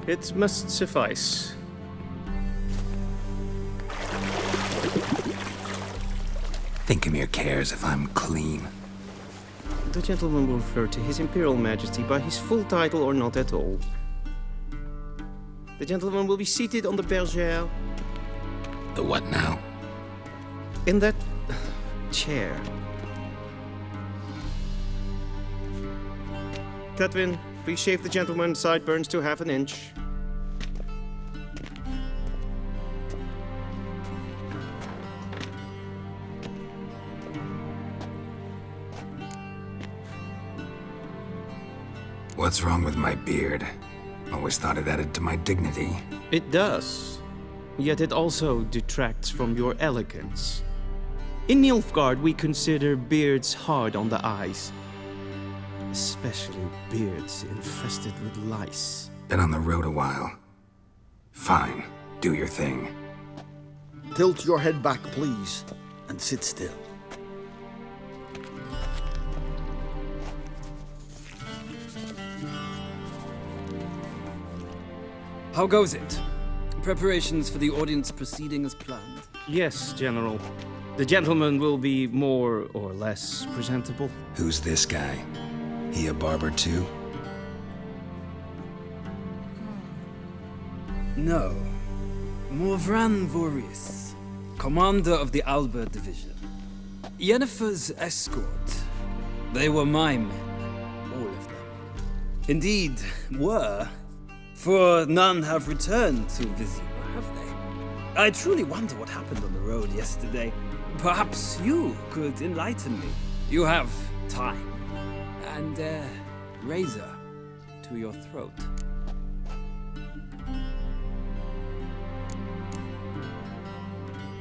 It must suffice. Thinkemere cares if I'm clean. The gentleman will refer to His Imperial Majesty by his full title or not at all. The gentleman will be seated on the bergère. The what now? In that chair. Catwin, please shave the gentleman's sideburns to half an inch. What's wrong with my beard? Always thought it added to my dignity. It does. Yet it also detracts from your elegance. In Nilfgaard, we consider beards hard on the eyes. Especially beards infested with lice. Been on the road a while. Fine, do your thing. Tilt your head back, please, and sit still. How goes it? Preparations for the audience proceeding as planned? Yes, General. The gentleman will be more or less presentable. Who's this guy? He a barber too? No. Morvran Voris, commander of the Alba Division. Yennefer's escort. They were my men, all of them. Indeed, were. For none have returned to Vizima, have they? I truly wonder what happened on the road yesterday. Perhaps you could enlighten me. You have time. And a razor to your throat.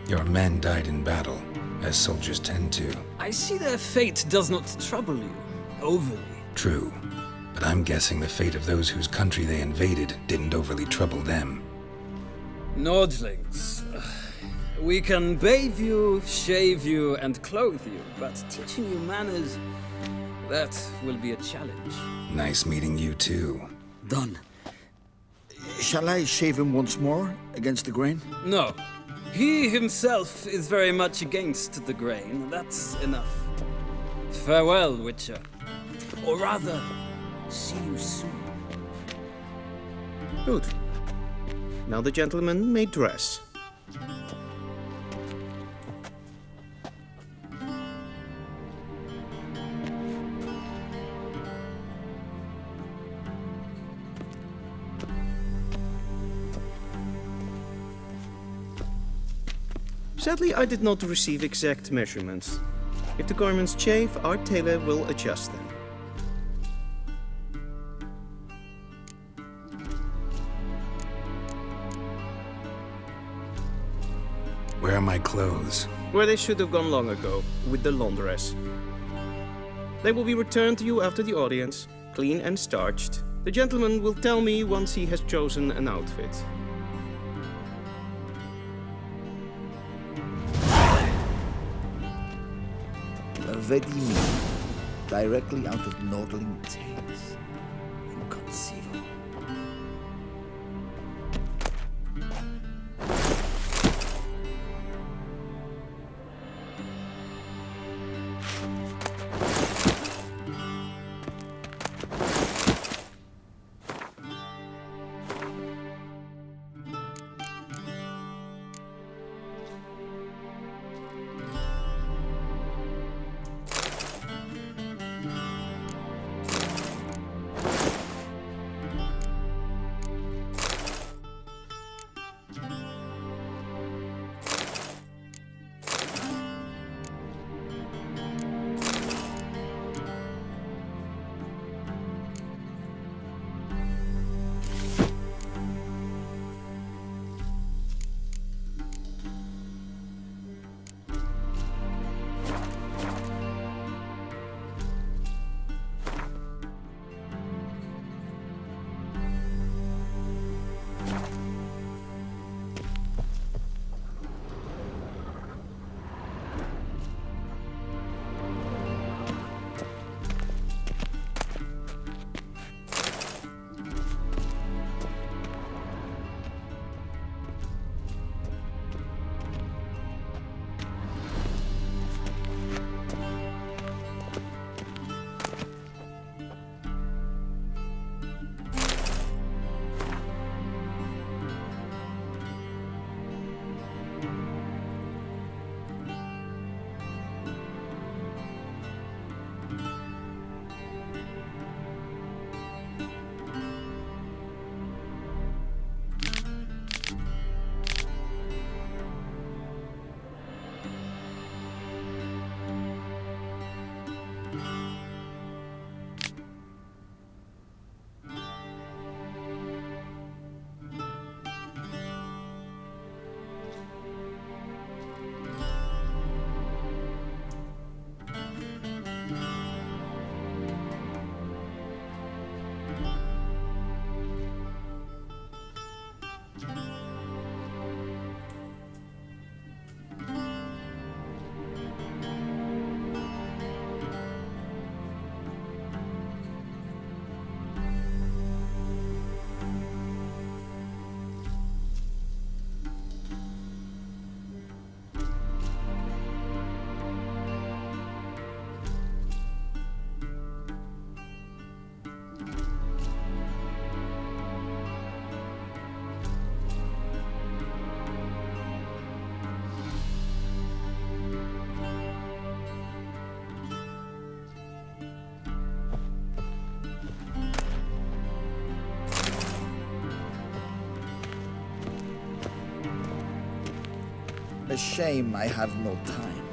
Your men died in battle, as soldiers tend to. I see their fate does not trouble you overly. True. But I'm guessing the fate of those whose country they invaded didn't overly trouble them. Nordlings. We can bathe you, shave you, and clothe you, but teaching you manners, that will be a challenge. Nice meeting you too. Done. Shall I shave him once more, against the grain? No. He himself is very much against the grain. That's enough. Farewell, Witcher. Or rather, see you soon. Good. Now the gentleman may dress. Sadly, I did not receive exact measurements. If the garments chafe, our tailor will adjust them. Where are my clothes? Where they should have gone long ago, with the laundress. They will be returned to you after the audience, clean and starched. The gentleman will tell me once he has chosen an outfit. Vizima, directly out of Nordling tales. Inconceivable. A shame I have no time.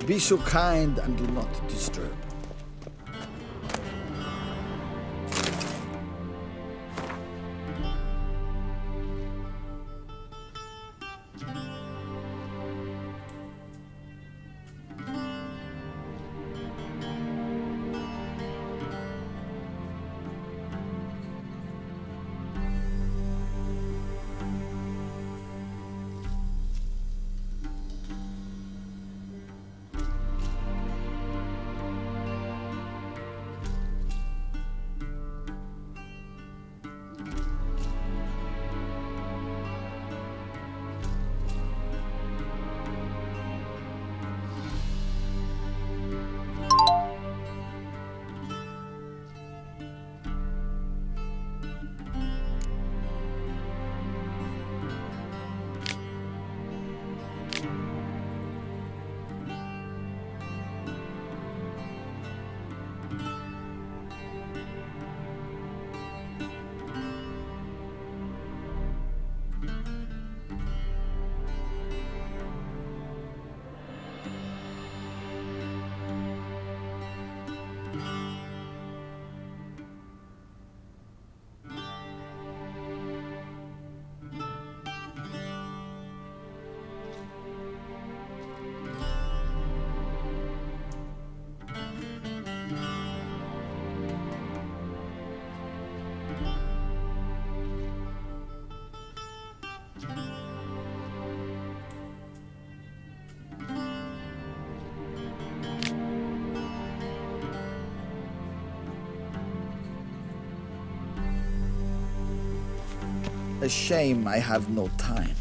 Be so kind and do not disturb. A shame I have no time.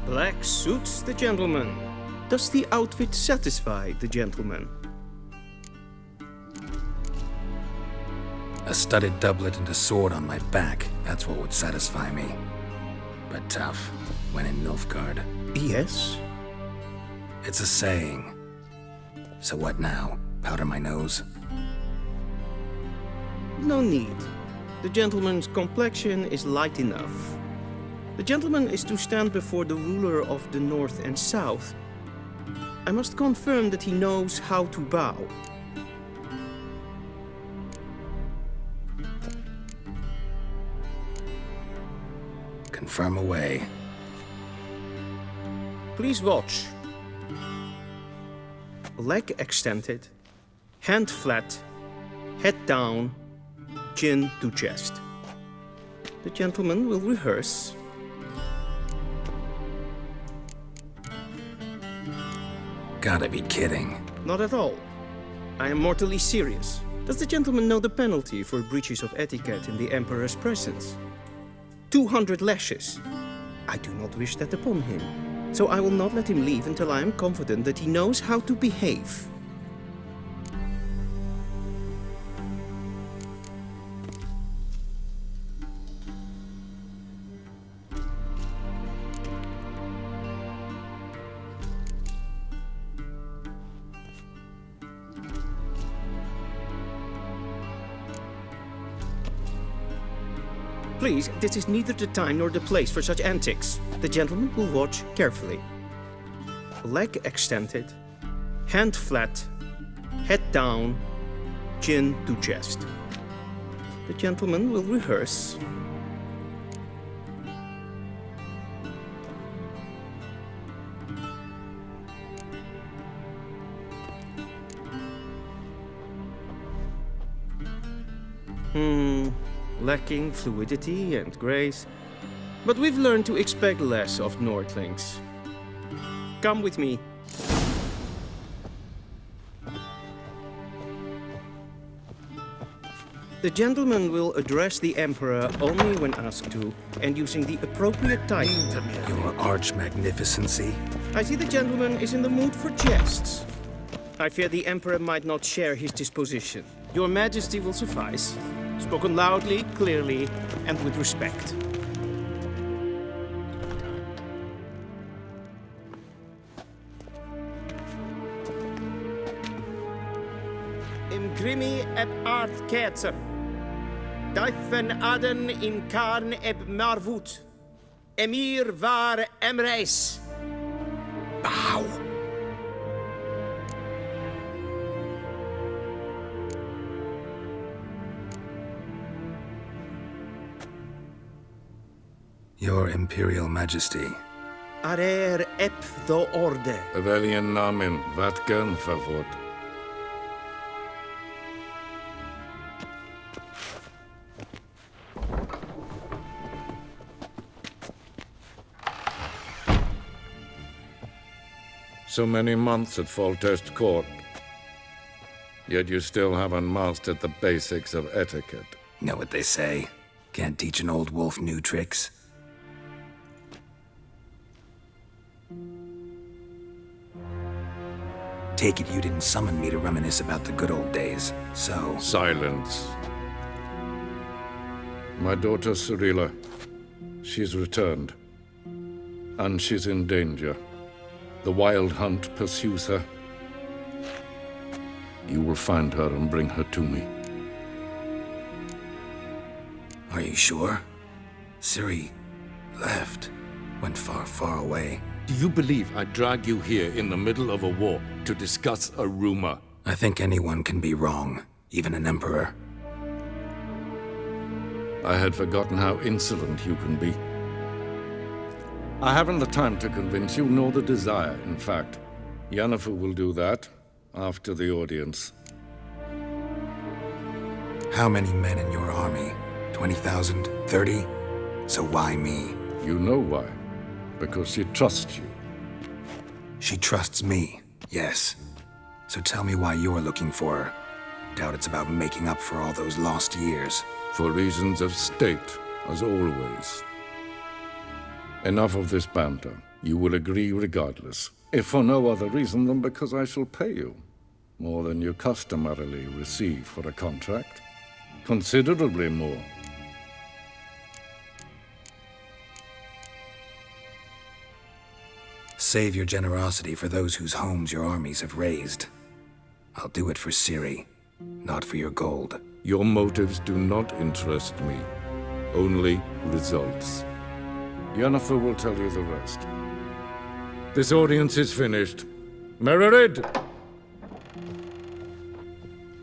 Black suits the gentleman. Does the outfit satisfy the gentleman? A studded doublet and a sword on my back, that's what would satisfy me. But tough, when in Nilfgaard. Yes. It's a saying. So what now? Powder my nose? No need. The gentleman's complexion is light enough. The gentleman is to stand before the ruler of the North and South. I must confirm that he knows how to bow. Confirm away. Please watch. Leg extended, hand flat, head down, chin to chest. The gentleman will rehearse. Gotta be kidding. Not at all. I am mortally serious. Does the gentleman know the penalty for breaches of etiquette in the Emperor's presence? 200 lashes. I do not wish that upon him, so I will not let him leave until I am confident that he knows how to behave. Please, this is neither the time nor the place for such antics. The gentleman will watch carefully. Leg extended, hand flat, head down, chin to chest. The gentleman will rehearse. Lacking fluidity and grace. But we've learned to expect less of Nordlings. Come with me. The gentleman will address the Emperor only when asked to, and using the appropriate title. Your arch-magnificency. I see the gentleman is in the mood for jests. I fear the Emperor might not share his disposition. Your Majesty will suffice. Spoken loudly, clearly, and with respect. Imgrimi eb art ketzer. Daifen aden in karn eb marvut. Emir var emreis. Bow. Your Imperial Majesty. Arer ep do orde. Weljen namen, wat gern favort. So many months at Foltest Court, yet you still haven't mastered the basics of etiquette. Know what they say? Can't teach an old wolf new tricks. Take it you didn't summon me to reminisce about the good old days, so... Silence. My daughter Cyrilla, she's returned. And she's in danger. The Wild Hunt pursues her. You will find her and bring her to me. Are you sure? Ciri left. Went far, far away. Do you believe I drag you here in the middle of a war to discuss a rumor? I think anyone can be wrong, even an emperor. I had forgotten how insolent you can be. I haven't the time to convince you, nor the desire, in fact. Yennefer will do that after the audience. How many men in your army? 20,000? 30? So why me? You know why. Because she trusts you. She trusts me, yes. So tell me why you're looking for her. Doubt it's about making up for all those lost years. For reasons of state, as always. Enough of this banter. You will agree regardless, if for no other reason than because I shall pay you more than you customarily receive for a contract. Considerably more. Save your generosity for those whose homes your armies have razed. I'll do it for Ciri, not for your gold. Your motives do not interest me. Only results. Yennefer will tell you the rest. This audience is finished. Mererid!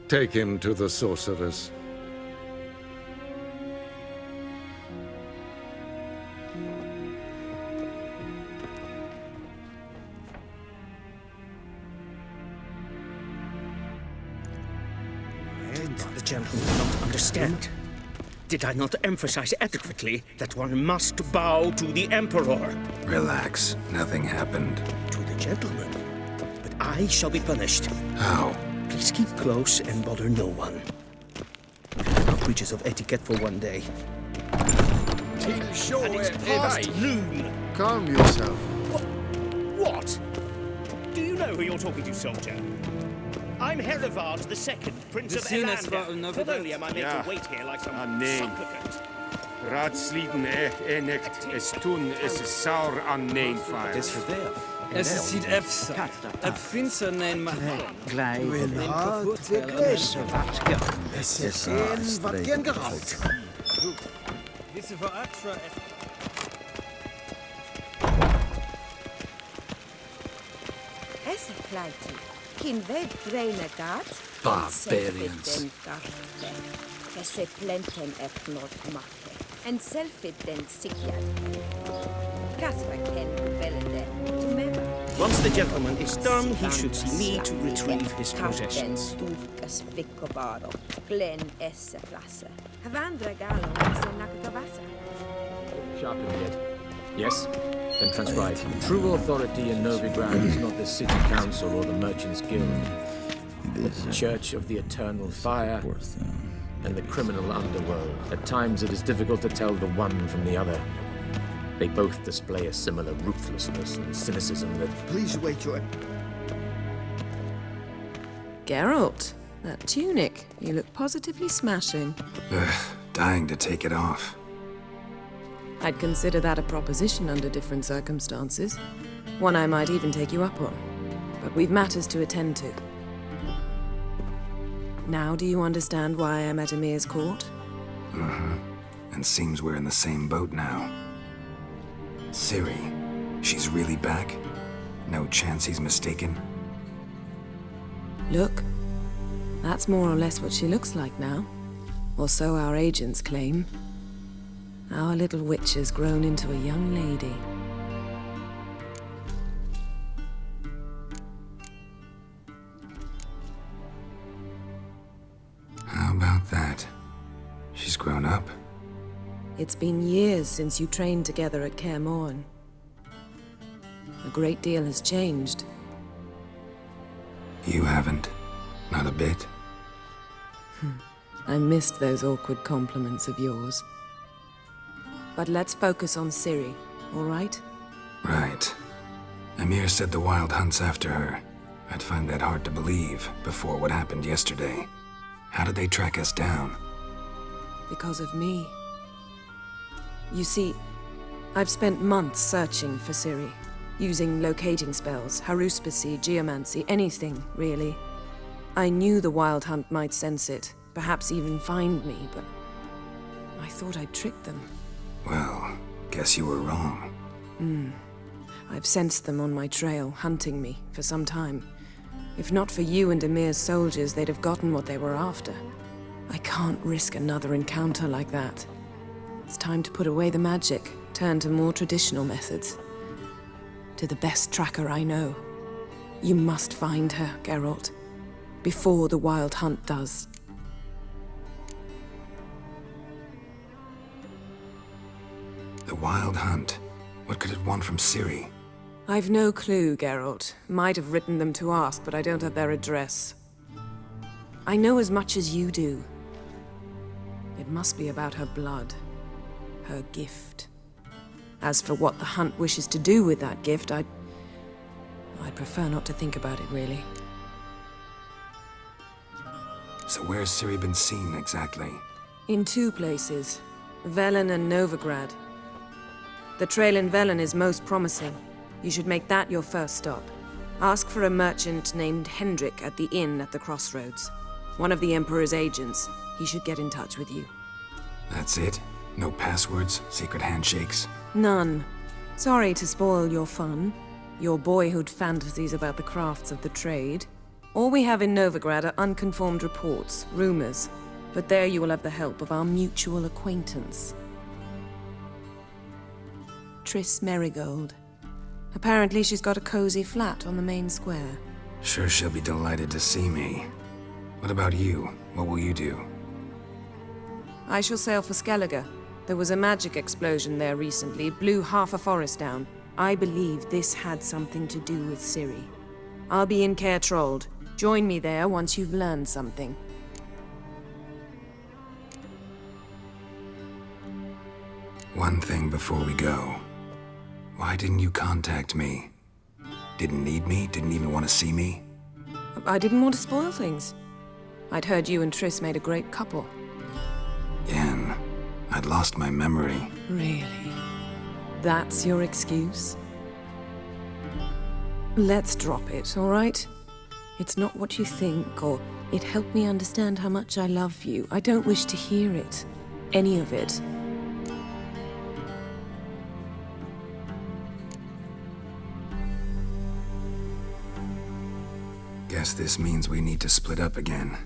Take him to the sorceress. The gentleman will not understand. Did I not emphasize adequately that one must bow to the Emperor? Relax. Nothing happened. To the gentleman. But I shall be punished. How? Please keep close and bother no one. No breaches of etiquette for one day. And it's past noon. Calm yourself. What? Do you know who you're talking to, soldier? I'm Herivard II, Prince of Elander. Not only am I made to wait here like some supplicant. Raadsliden echt es tun, es is saur an nein fire. Es ziet efsa. Het finster nein ma. Es ist ein, wat gern geraucht. Wisse voor Atra. Es kleidje. Kin web braine gat. Barbarians. Se plenten et not makke. En selfiden sikjad. Kasper ken velede. To member. Once the gentleman is done, he should see me to retrieve his possessions. Dukas vikkobaro. Glen esse plasse. Havandra galo esse nakatavasa. Sharpen yet. Yes? Then transcribe. True authority in Novigrad is not the city council or the merchants' guild, but the Church of the Eternal Fire and the criminal underworld. At times it is difficult to tell the one from the other. They both display a similar ruthlessness and cynicism that... Please wait your... Geralt, that tunic. You look positively smashing. Dying to take it off. I'd consider that a proposition under different circumstances. One I might even take you up on. But we've matters to attend to. Now do you understand why I'm at Emir's court? And seems we're in the same boat now. Ciri, she's really back? No chance he's mistaken? Look, that's more or less what she looks like now. Or so our agents claim. Our little witch has grown into a young lady. How about that? She's grown up. It's been years since you trained together at Kaer Morhen. A great deal has changed. You haven't. Not a bit. I missed those awkward compliments of yours. But let's focus on Ciri, all right? Right. Emir said the Wild Hunt's after her. I'd find that hard to believe before what happened yesterday. How did they track us down? Because of me. You see, I've spent months searching for Ciri, using locating spells, haruspicy, geomancy, anything, really. I knew the Wild Hunt might sense it, perhaps even find me, but I thought I'd tricked them. Well, guess you were wrong. I've sensed them on my trail, hunting me, for some time. If not for you and Emir's soldiers, they'd have gotten what they were after. I can't risk another encounter like that. It's time to put away the magic, turn to more traditional methods. To the best tracker I know. You must find her, Geralt. Before the Wild Hunt does. The Wild Hunt? What could it want from Ciri? I've no clue, Geralt. Might have written them to ask, but I don't have their address. I know as much as you do. It must be about her blood. Her gift. As for what the hunt wishes to do with that gift, I'd prefer not to think about it, really. So where's Ciri been seen, exactly? In 2 places, Velen and Novigrad. The trail in Velen is most promising. You should make that your first stop. Ask for a merchant named Hendrik at the inn at the crossroads. One of the Emperor's agents. He should get in touch with you. That's it? No passwords, secret handshakes? None. Sorry to spoil your fun, your boyhood fantasies about the crafts of the trade. All we have in Novigrad are unconfirmed reports, rumors. But there you will have the help of our mutual acquaintance. Triss Merigold. Apparently she's got a cozy flat on the main square. Sure she'll be delighted to see me. What about you? What will you do? I shall sail for Skellige. There was a magic explosion there recently, blew half a forest down. I believe this had something to do with Ciri. I'll be in Caer Trold. Join me there once you've learned something. One thing before we go. Why didn't you contact me? Didn't need me? Didn't even want to see me? I didn't want to spoil things. I'd heard you and Triss made a great couple. Yen, I'd lost my memory. Really? That's your excuse? Let's drop it, all right? It's not what you think, or it helped me understand how much I love you. I don't wish to hear it. Any of it. Guess this means we need to split up again.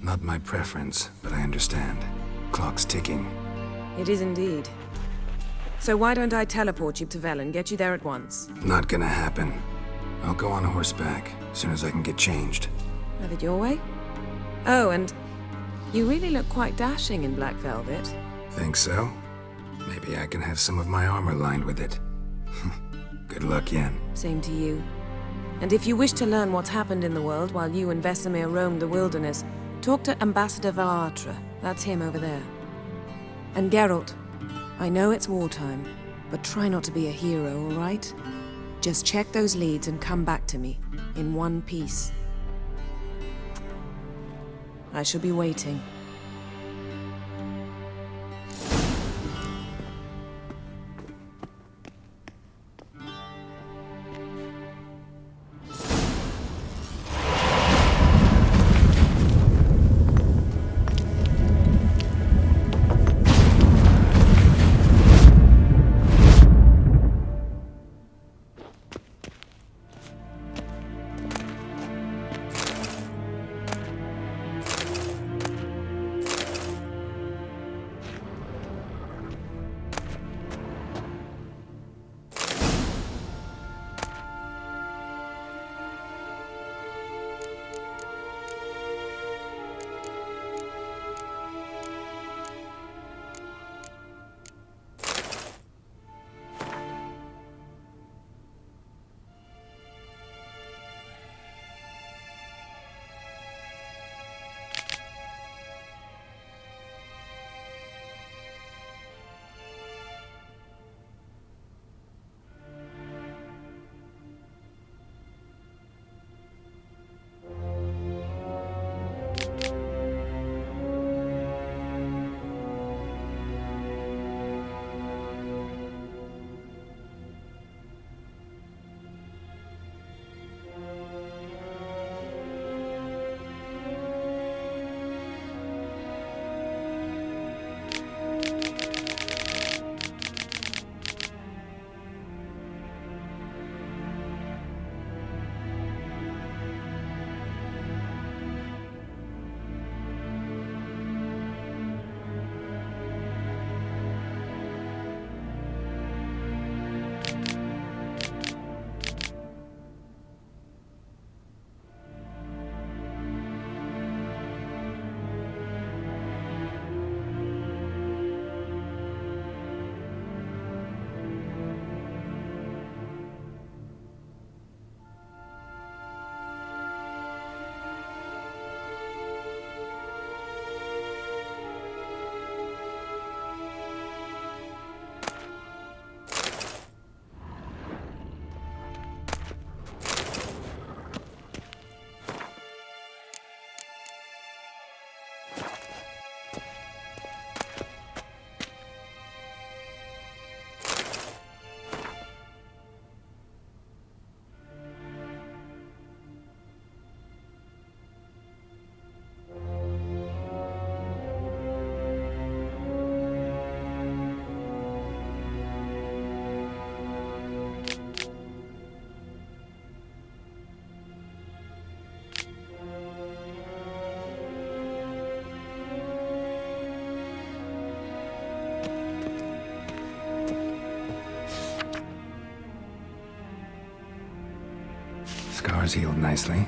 Not my preference, but I understand. Clock's ticking. It is indeed. So why don't I teleport you to Velen, get you there at once? Not gonna happen. I'll go on horseback, as soon as I can get changed. Have it your way? Oh, and you really look quite dashing in black velvet. Think so? Maybe I can have some of my armor lined with it. Good luck, Yen. Same to you. And if you wish to learn what's happened in the world while you and Vesemir roamed the wilderness, talk to Ambassador Valatra. That's him over there. And Geralt, I know it's wartime, but try not to be a hero, all right? Just check those leads and come back to me, in one piece. I shall be waiting. Scars healed nicely.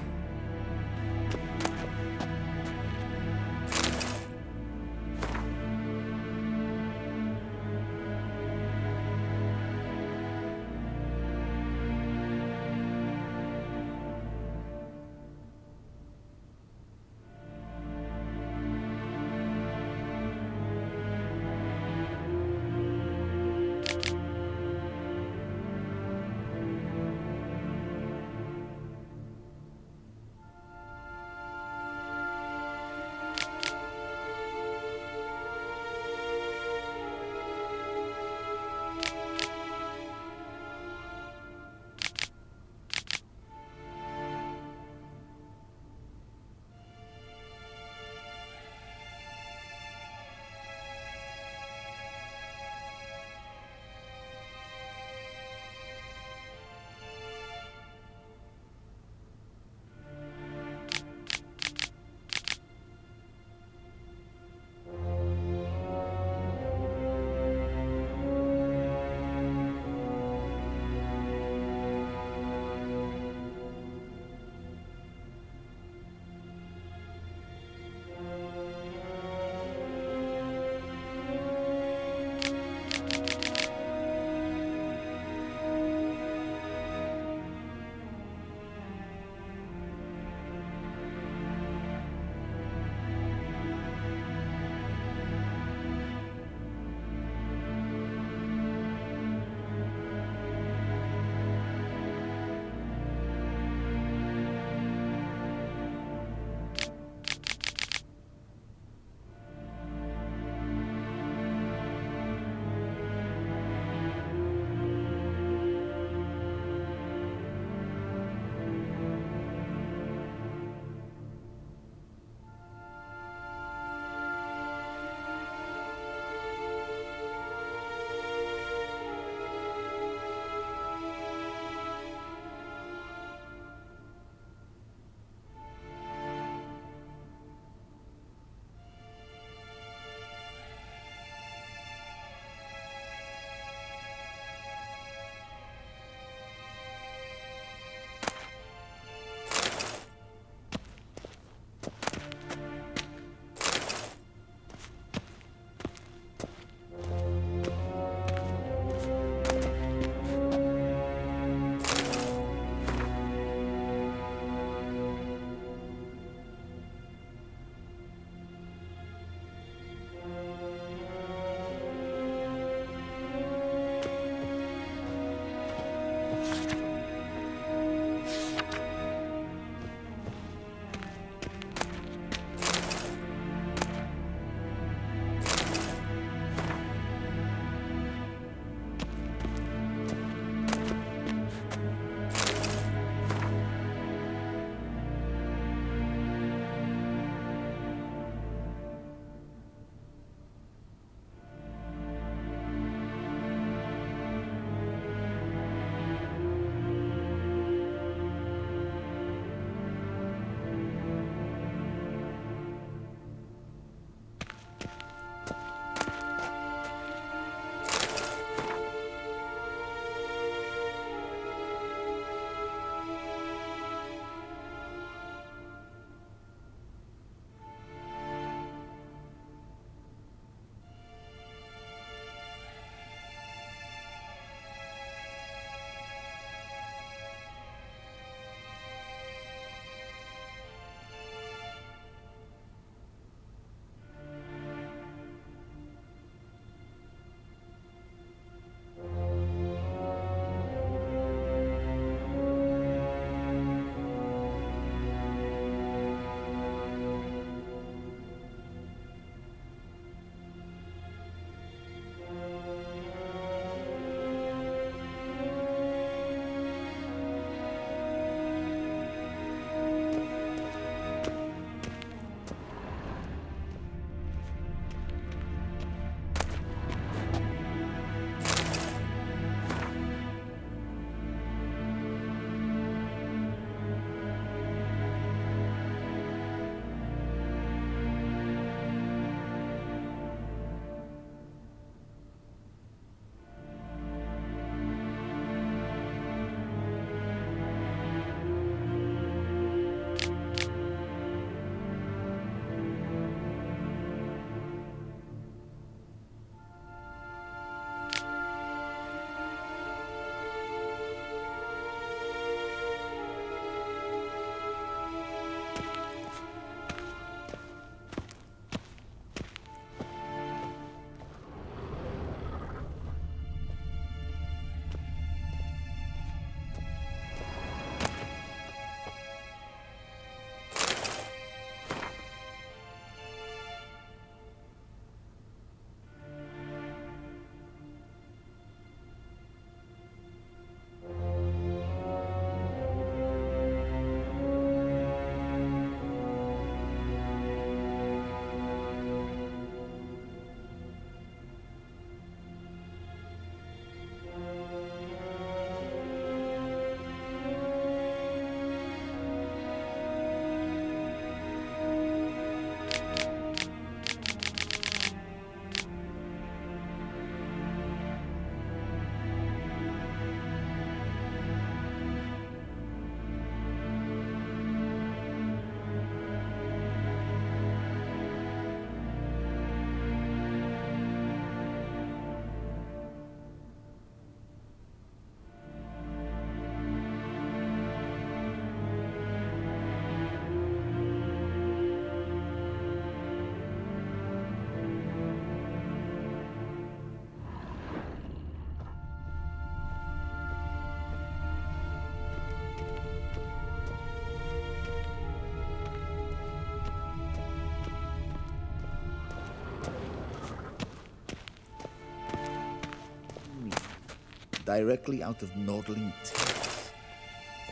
directly out of Nordling tales.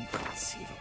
Inconceivable.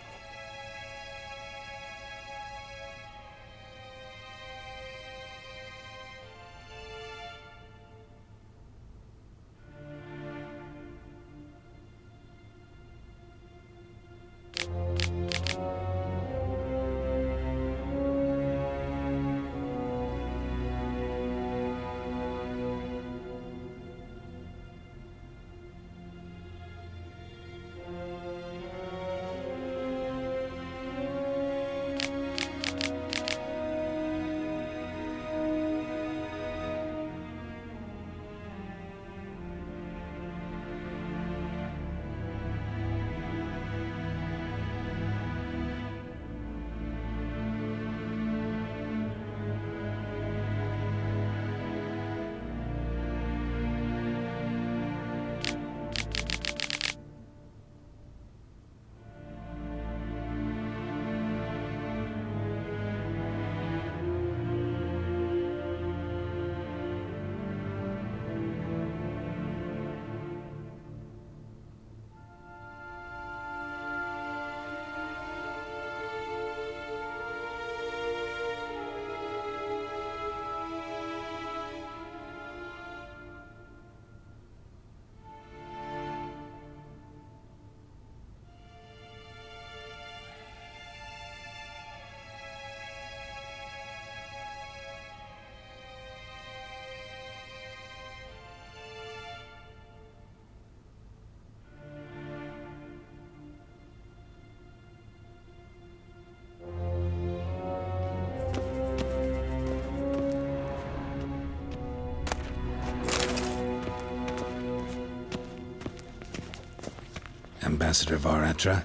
Ambassador Varatra,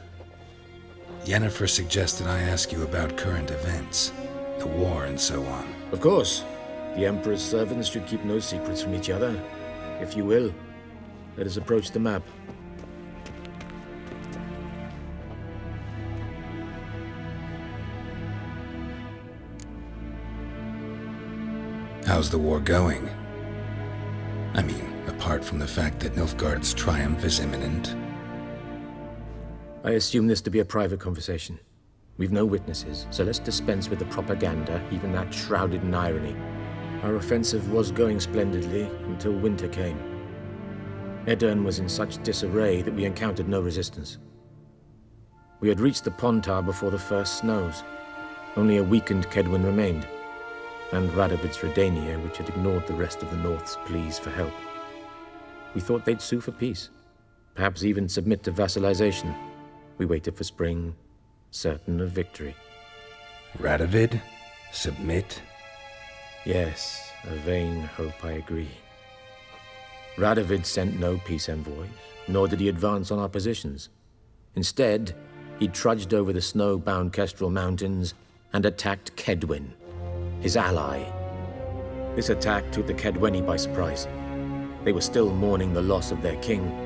Yennefer suggested I ask you about current events, the war and so on. Of course. The Emperor's servants should keep no secrets from each other. If you will, let us approach the map. How's the war going? I mean, apart from the fact that Nilfgaard's triumph is imminent. I assume this to be a private conversation. We've no witnesses, so let's dispense with the propaganda, even that shrouded in irony. Our offensive was going splendidly until winter came. Edirn was in such disarray that we encountered no resistance. We had reached the Pontar before the first snows. Only a weakened Kedwin remained, and Radovid's Redania, which had ignored the rest of the North's pleas for help. We thought they'd sue for peace, perhaps even submit to vassalization. We waited for spring, certain of victory. Radovid? Submit? Yes, a vain hope, I agree. Radovid sent no peace envoys, nor did he advance on our positions. Instead, he trudged over the snow-bound Kestrel Mountains and attacked Kedwin, his ally. This attack took the Kedweni by surprise. They were still mourning the loss of their king.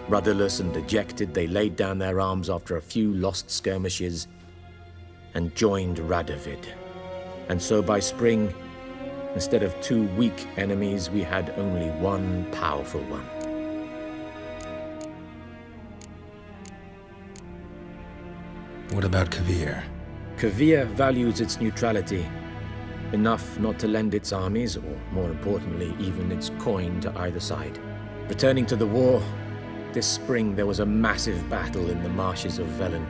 Rudderless and dejected, they laid down their arms after a few lost skirmishes and joined Radovid. And so by spring, instead of two weak enemies, we had only one powerful one. What about Kavir? Kavir values its neutrality, enough not to lend its armies, or more importantly, even its coin to either side. Returning to the war, this spring there was a massive battle in the marshes of Velen.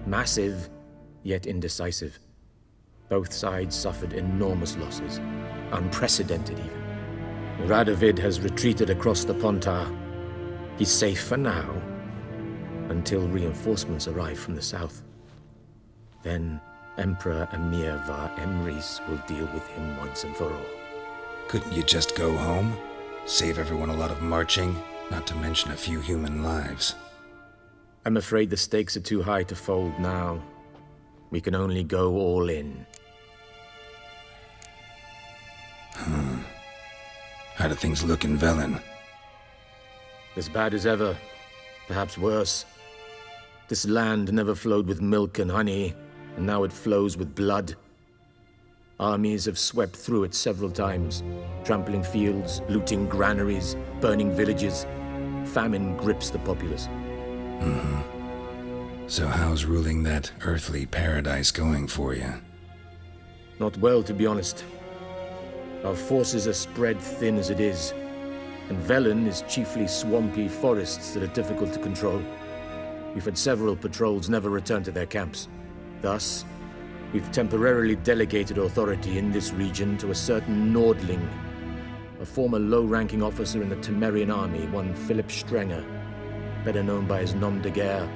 Massive, yet indecisive. Both sides suffered enormous losses, unprecedented even. Radovid has retreated across the Pontar. He's safe for now, until reinforcements arrive from the south. Then Emperor Emir Var Emrys will deal with him once and for all. Couldn't you just go home? Save everyone a lot of marching, not to mention a few human lives. I'm afraid the stakes are too high to fold now. We can only go all in. How do things look in Velen? As bad as ever, perhaps worse. This land never flowed with milk and honey, and now it flows with blood. Armies have swept through it several times, trampling fields, looting granaries, burning villages. famine grips the populace. So how's ruling that earthly paradise going for you? Not well, to be honest. Our forces are spread thin as it is, and Velen is chiefly swampy forests that are difficult to control. We've had several patrols never return to their camps. Thus, we've temporarily delegated authority in this region to a certain Nordling, a former low-ranking officer in the Temerian army, one Philip Strenger, better known by his nom de guerre,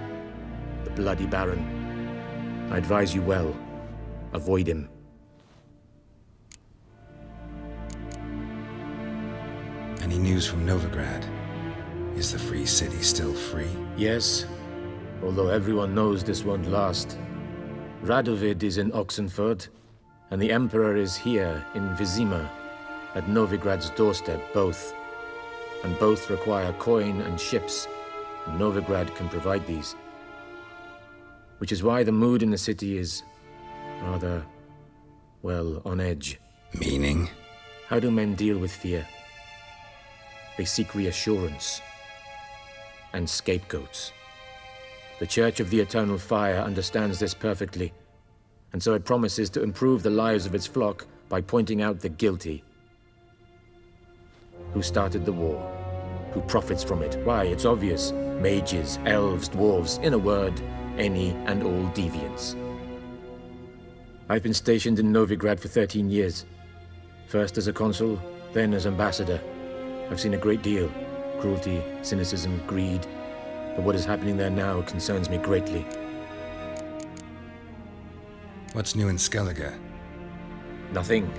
the Bloody Baron. I advise you well. Avoid him. Any news from Novigrad? Is the Free City still free? Yes, although everyone knows this won't last. Radovid is in Oxenford, and the Emperor is here in Vizima, at Novigrad's doorstep, both. And both require coin and ships, and Novigrad can provide these. Which is why the mood in the city is rather, well, on edge. Meaning? How do men deal with fear? They seek reassurance and scapegoats. The Church of the Eternal Fire understands this perfectly, and so it promises to improve the lives of its flock by pointing out the guilty. Who started the war? Who profits from it? Why, it's obvious. Mages, elves, dwarves, in a word, any and all deviants. I've been stationed in Novigrad for 13 years. First as a consul, then as ambassador. I've seen a great deal. Cruelty, cynicism, greed. But what is happening there now concerns me greatly. What's new in Skellige? Nothing.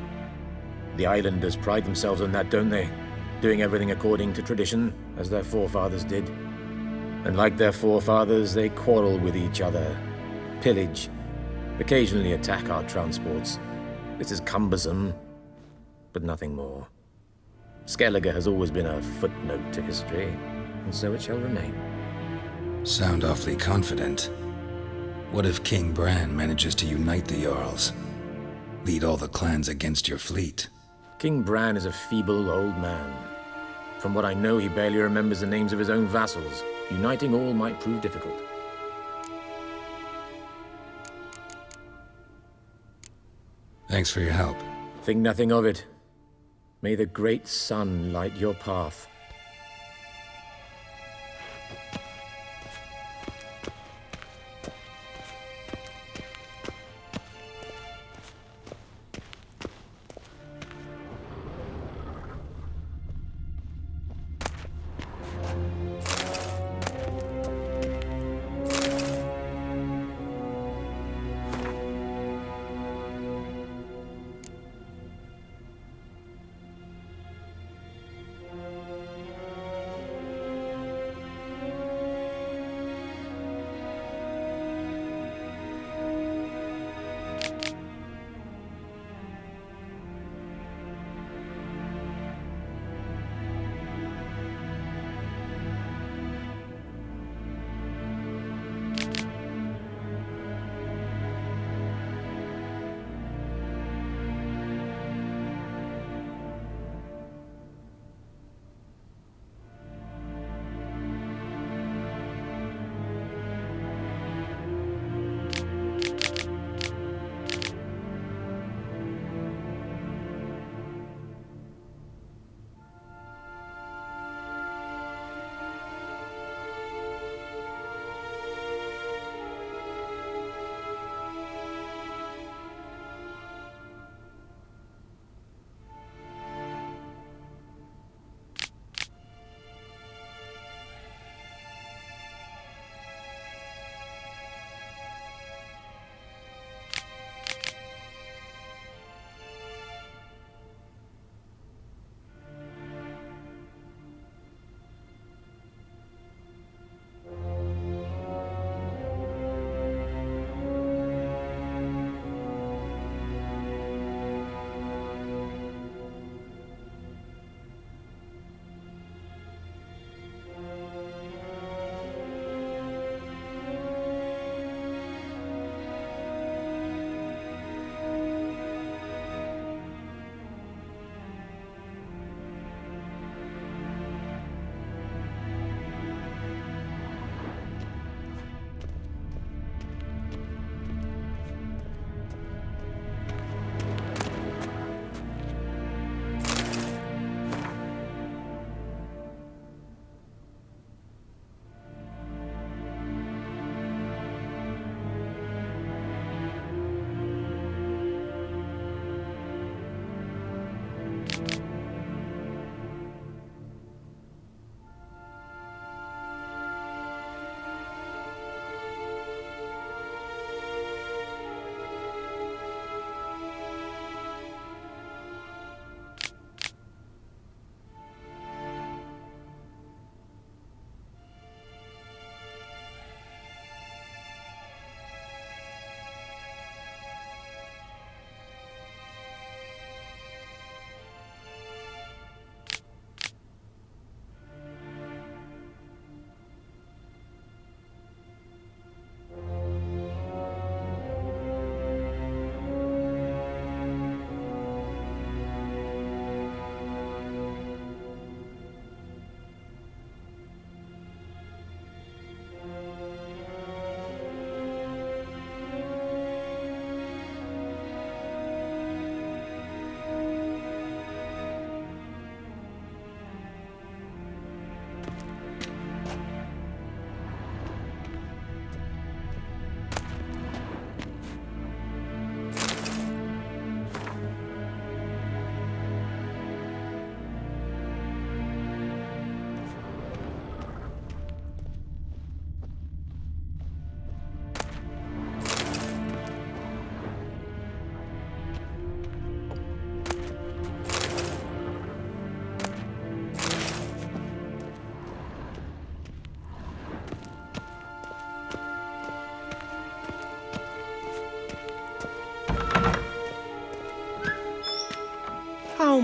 The islanders pride themselves on that, don't they? Doing everything according to tradition, as their forefathers did. And like their forefathers, they quarrel with each other, pillage, occasionally attack our transports. This is cumbersome, but nothing more. Skellige has always been a footnote to history, and so it shall remain. Sound awfully confident. What if King Bran manages to unite the Jarls? Lead all the clans against your fleet? King Bran is a feeble old man. From what I know, he barely remembers the names of his own vassals. Uniting all might prove difficult. Thanks for your help. Think nothing of it. May the great sun light your path.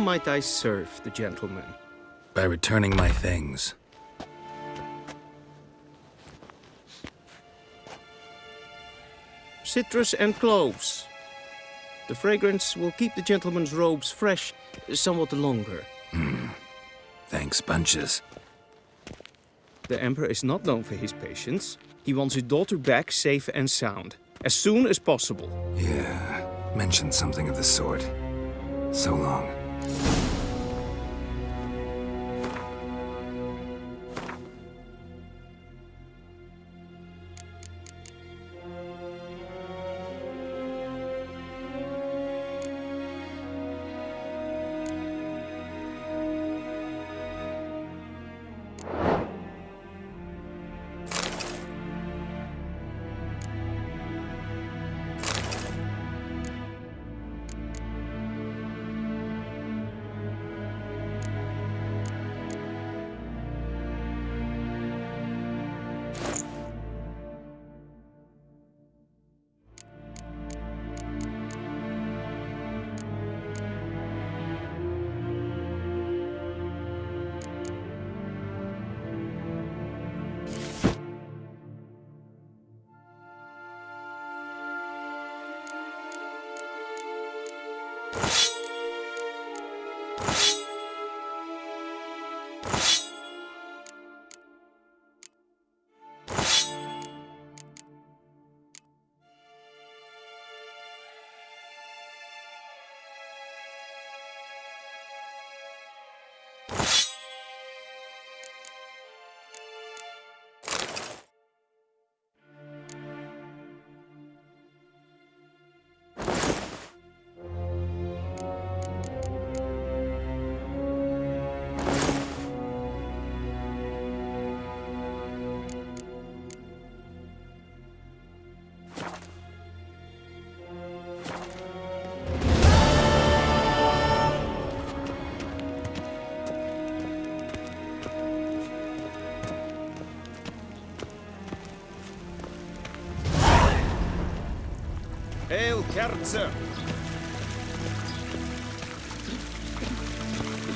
might I serve the gentleman? By returning my things. Citrus and cloves. The fragrance will keep the gentleman's robes fresh somewhat longer. Thanks, bunches. The Emperor is not known for his patience. He wants his daughter back safe and sound, as soon as possible. Yeah, mentioned something of the sort. So long. Hail, Kerzer!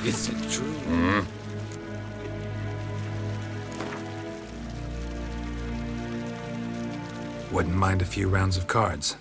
Is it true? Wouldn't mind a few rounds of cards.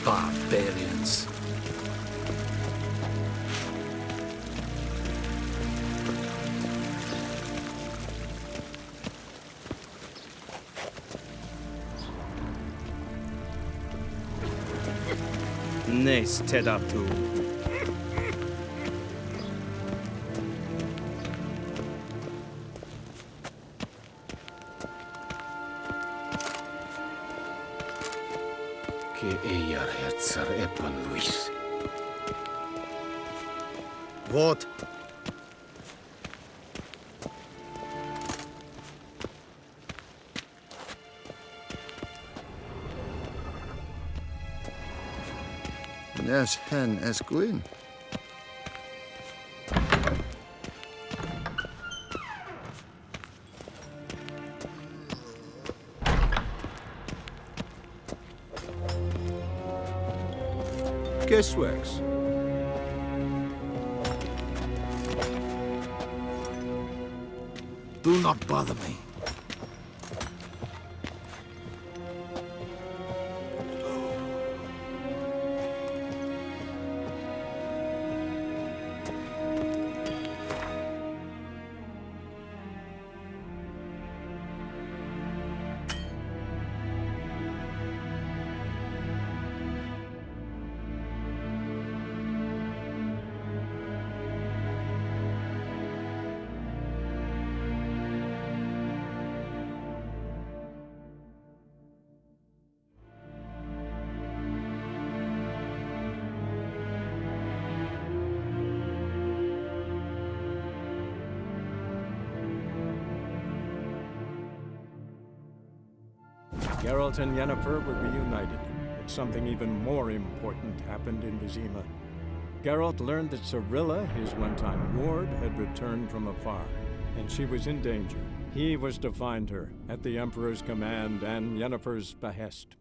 Barbarians. Nes tedatu. Ke eier herzer epan Luis. What? Nes hen esquin. Guessworks. Do not bother me. Geralt and Yennefer were reunited, but something even more important happened in Vizima. Geralt learned that Cirilla, his one-time ward, had returned from afar, and she was in danger. He was to find her, at the Emperor's command and Yennefer's behest.